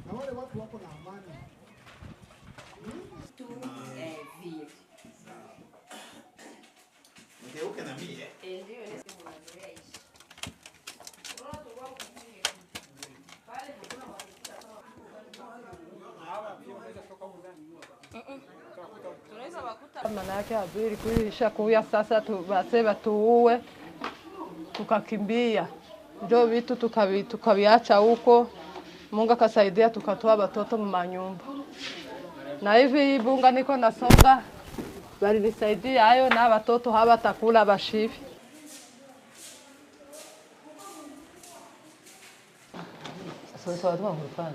Na wale watu wako na amani. Vile. Mgeuke na mimi Ndio nasema unaishi. Watu wao kufanya pale hakuna tunaweza wakuta maana yake habari kuisha kuya sasa baseba tuue tukakimbia ndio vitu tukaviacha huko. Mungu akasaidia tukatoa watoto manyumba. Na hivi bunga niko nasonga walinisaidia hayo na watoto hawatakula bashivi. Sasa watu wanafanya.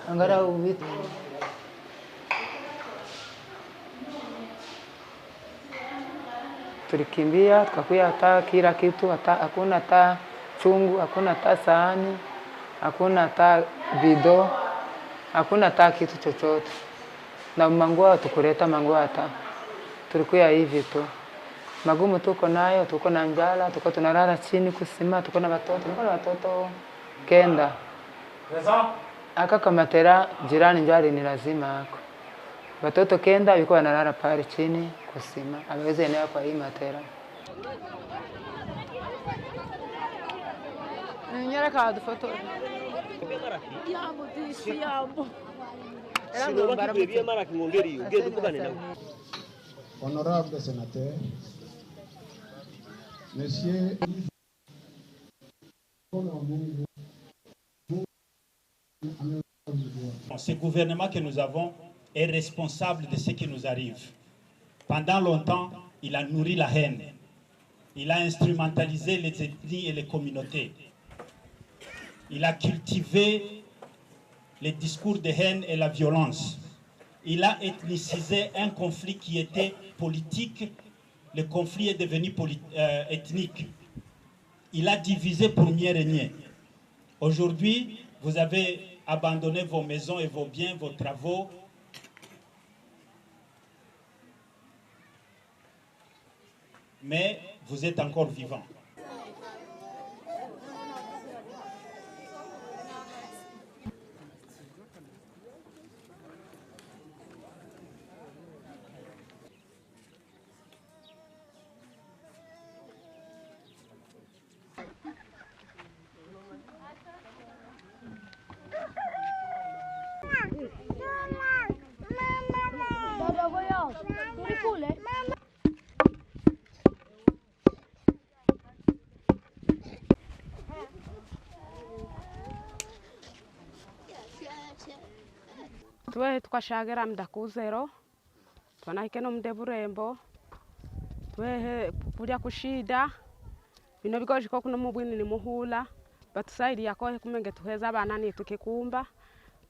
Angalau vitu. Tulikimbia tukakuya hata kila kitu, hata hakuna hata chungu, hakuna hata sahani, hakuna hata bido, hakuna hata kitu chochote. Na manguo tukuleta manguo hata. Tulikuya hivi tu. Magumu tuko nayo, tuko na njala, tuko tunalala chini kusima, tuko na watoto kenda. Aka kamatera jirani njali ni lazima ako. Watoto kenda yuko wanalala pale chini kusima. Ameweza eneo kwa hii matera. Nyereka foto. Yambo. Honorable sénateur, Monsieur ce gouvernement que nous avons est responsable de ce qui nous arrive. Pendant longtemps, il a nourri la haine. Il a instrumentalisé les ethnies et les communautés. Il a cultivé les discours de haine et la violence. Il a ethnicisé un conflit qui était politique. Le conflit est devenu ethnique. Il a divisé pour mieux régner. Aujourd'hui, vous avez abandonné vos maisons et vos biens, vos travaux. Mais vous êtes encore vivants. Tuwe tukashagera mdakuzero twanahikeno mdeburembo tuwe kuja kushida bino bigoje ko kuno mubwini ni muhula batusaidia ko kumenge tuheza abana ni tukikumba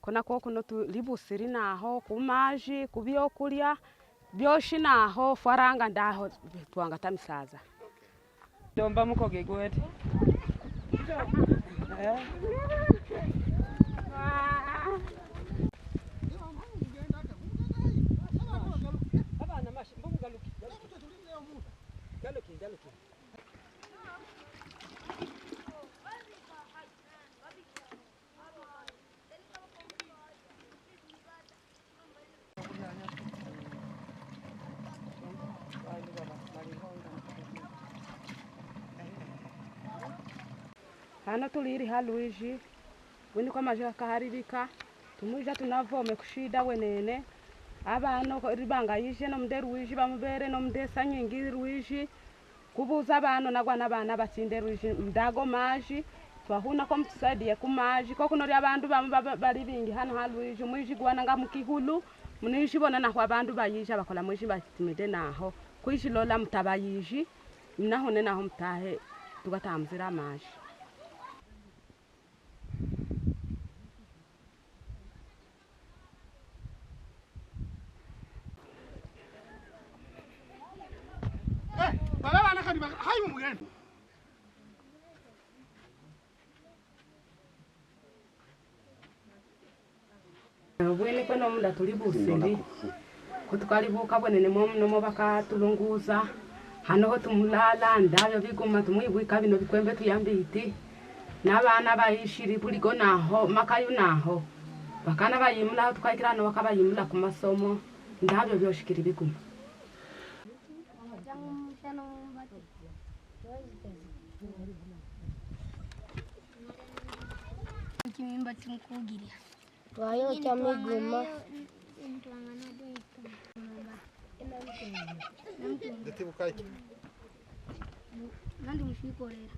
kona ko kuno tulibusiri naho kumaji kubyo kulya byoshi naho faranga ndaho twanga tamisaza Domba muko gegwete. Hano tuliri haluiji wini kwa majaka kaharibika tumuja tunavome kushida wenene abano ribanga yije no mde ruiji bamubere no mde sanyingi ruiji kubuza abano nagwana abana batsinde ruiji mdago maji twahuna ko mtusaidie kumaji ko kuno abantu bari bingi hano haluiji mwiji gwana nga mukihulu munishi bona naho abantu bayija bakola mwiji batimide naho kuishi lola mtabayiji naho ne naho mtahe tugatamzira maji. Bwene kweno munda tulibusiri kutukalibuka bwene nemo baka tulunguza hanoho tumulala ndavyo biguma tumwibwika bino bikwembe tuyambiti n'abana bayishiri buligo naho makayu naho bakana bayimula tukayikirano bakabayimula ku masomo ndavyo byoshikira biguma Kimimba timkugiria twayo cha migoma nandi mushikorera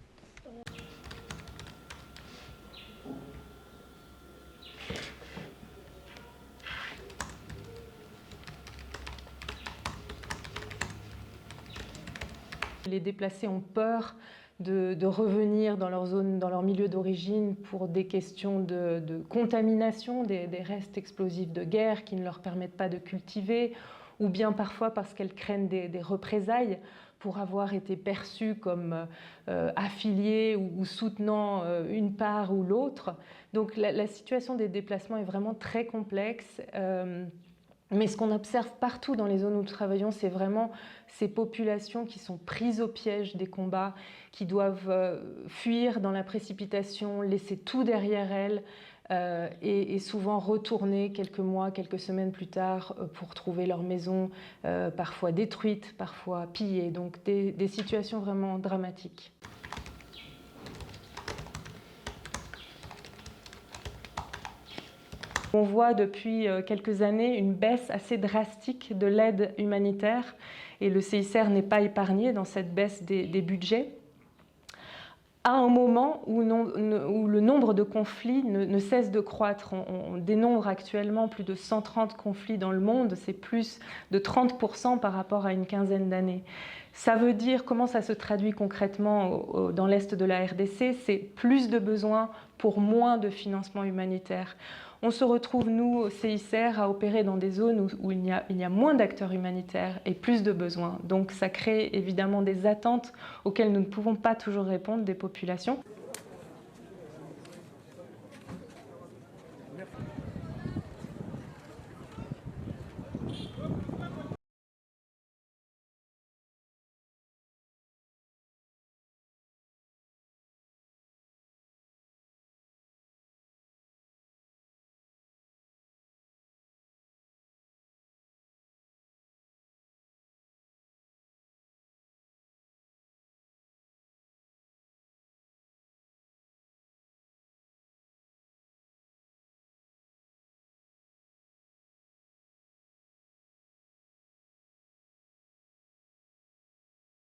Les déplacés ont peur de revenir dans leur zone, dans leur milieu d'origine pour des questions de contamination, des restes explosifs de guerre qui ne leur permettent pas de cultiver, ou bien parfois parce qu'elles craignent des représailles pour avoir été perçues comme affiliées ou soutenant une part ou l'autre. Donc la situation des déplacements est vraiment très complexe. Mais ce qu'on observe partout dans les zones où nous travaillons, c'est vraiment ces populations qui sont prises au piège des combats, qui doivent fuir dans la précipitation, laisser tout derrière elles et souvent retourner quelques mois, quelques semaines plus tard pour trouver leur maison, parfois détruite, parfois pillée. Donc des situations vraiment dramatiques. On voit depuis quelques années une baisse assez drastique de l'aide humanitaire et le CICR n'est pas épargné dans cette baisse des budgets. À un moment où le nombre de conflits ne cesse de croître. On dénombre actuellement plus de 130 conflits dans le monde, c'est plus de 30% par rapport à une quinzaine d'années. Ça veut dire, comment ça se traduit concrètement dans l'Est de la RDC, c'est plus de besoins pour moins de financement humanitaire. On se retrouve, nous, au CICR, à opérer dans des zones où il y a moins d'acteurs humanitaires et plus de besoins. Donc ça crée évidemment des attentes auxquelles nous ne pouvons pas toujours répondre des populations.